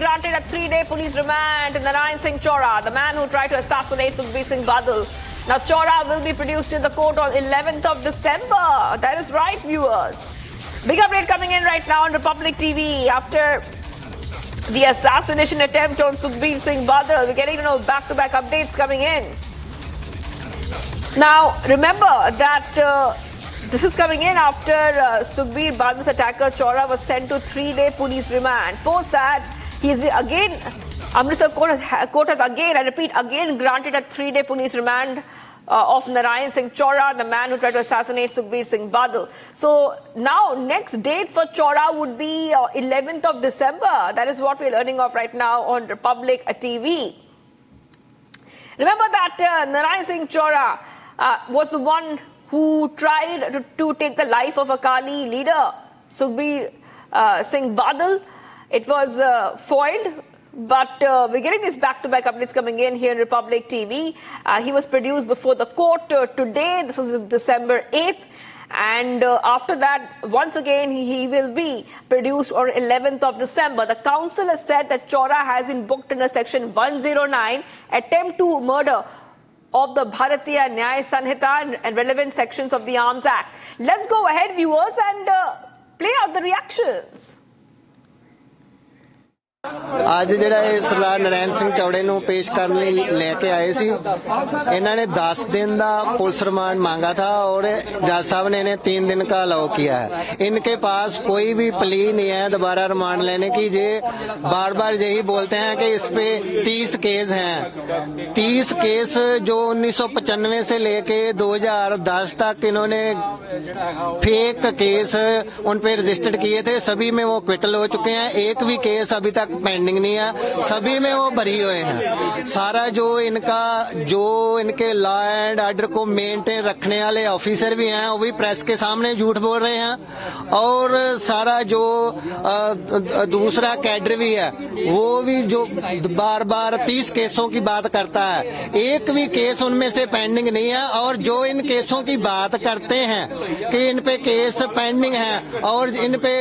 granted a 3-day police remand to Narayan Singh Chaura, the man who tried to assassinate Sukhbir Singh Badal. Now, Chaura will be produced in the court on 11th of December. That is right, viewers. Big update coming in right now on Republic TV after the assassination attempt on Sukhbir Singh Badal. We're getting back-to-back updates coming in. Now, remember that this is coming in after Sukhbir Badal's attacker Chaura was sent to 3-day police remand. Post that, he has been again, Amritsar court has again, I repeat, again granted a 3-day police remand of Narayan Singh Chaura, the man who tried to assassinate Sukhbir Singh Badal. So now, next date for Chaura would be 11th of December. That is what we're learning of right now on Republic TV. Remember that Narayan Singh Chaura was the one who tried to take the life of Akali leader Sukhbir Singh Badal. It was foiled, but we're getting these back-to-back updates coming in here in Republic TV. He was produced before the court today. This was December 8th. And after that, once again, he will be produced on 11th of December. The council has said that Chaura has been booked under Section 109, attempt to murder of the Bharatiya Nyaya Sanhita and relevant sections of the Arms Act. Let's go ahead, viewers, and play out the reactions. आज ਜਿਹੜਾ ਇਹ ਸਰਦਾਰ ਨਰੈਣ ਸਿੰਘ ਚੌੜੇ ਨੂੰ पेश करने ਲਈ ਲੈ ਕੇ ਆਏ ਸੀ ਇਹਨਾਂ ने 10 दिन ਦਾ पुलिस रिमांड मांगा था और जज साहब ने इन्हें 3 दिन का अलाउ किया है। इनके पास कोई भी प्ली नहीं है दोबारा रिमांड लेने की। ये बार बार यही बोलते हैं कि इस पे 30 केस हैं। 30 केस जो 1995 से लेके 2010 तक इन्होंने फेक केस उन पे रजिस्टर्ड किए थे, सभी में वो क्विटल हो चुके हैं। एक भी केस अभी तक पेंडिंग नहीं है, सभी में वो बरी हुए हैं। सारा जो इनके लॉ एंड ऑर्डर को मेंटेन रखने वाले ऑफिसर भी हैं वो भी प्रेस के सामने झूठ बोल रहे हैं और सारा जो दूसरा कैडर भी है वो भी जो बार बार 30 केसों की बात करता है, एक भी केस उनमें से पेंडिंग नहीं है। और जो इन केसों की बात करते हैं कि इन पे केस पेंडिंग है और इन पे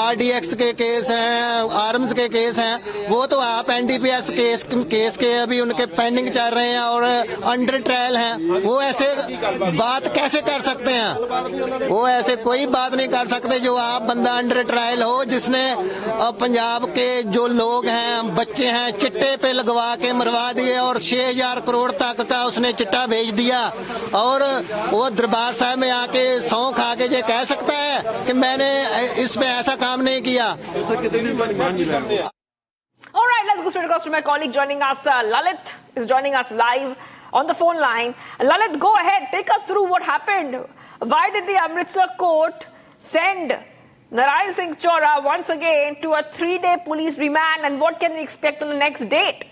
RDX के केस हैं, आर्म्स के केस हैं, वो तो आप NDPS केस के अभी उनके पेंडिंग चल रहे हैं और अंडर ट्रायल हैं। वो ऐसे बात कैसे कर सकते हैं? वो ऐसे कोई बात नहीं कर सकते जो आप बंदा अंडर ट्रायल हो जिसने पंजाब के जो लोग हैं, बच्चे हैं, चिट्टे पे लगवा के मरवा दिए और 6000 करोड़ तक का उसने चिट्टा भेज दिया और वो दरबार साहब में आके सौं खा के ये कह सकता है कि मैंने इस पे ऐसा काम नहीं किया। All right, let's go straight across to my colleague joining us. Lalit is joining us live on the phone line. Lalit, go ahead. Take us through what happened. Why did the Amritsar court send Narayan Singh Chaura once again to a 3-day police remand, and what can we expect on the next date?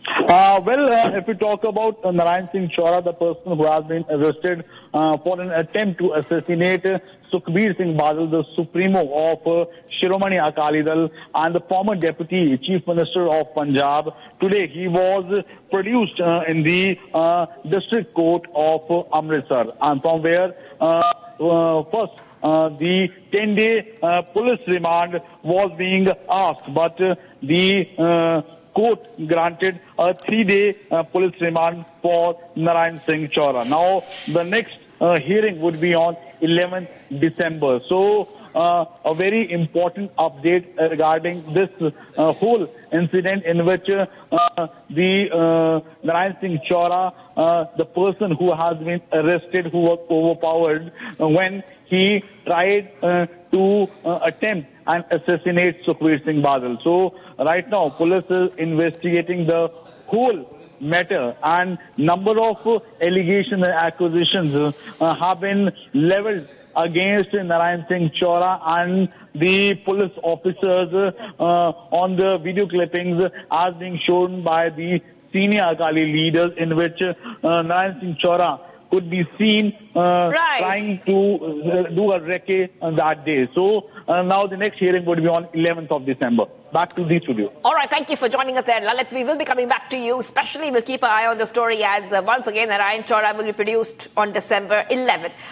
If we talk about Narayan Singh Chaura, the person who has been arrested for an attempt to assassinate Sukhbir Singh Badal, the supremo of Shiromani Akali Dal and the former deputy chief minister of Punjab, today he was produced in the district court of Amritsar, and from where first the 10-day police remand was being asked, but the court granted a 3-day police remand for Narayan Singh Chaura. Now, the next hearing would be on 11th December. So, a very important update regarding this whole incident in which the Narayan Singh Chaura, the person who has been arrested, who was overpowered when he tried to attempt and assassinate Sukhbir Singh Badal. So right now, police is investigating the whole matter, and number of allegations and accusations have been leveled against Narayan Singh Chaura and the police officers on the video clippings as being shown by the senior Akali leaders, in which Narayan Singh Chaura could be seen trying to do a recce that day. So now the next hearing would be on 11th of December. Back to the studio. All right, thank you for joining us there, Lalit. We will be coming back to you. Especially, we'll keep an eye on the story as once again Narayan Chaura will be produced on December 11th.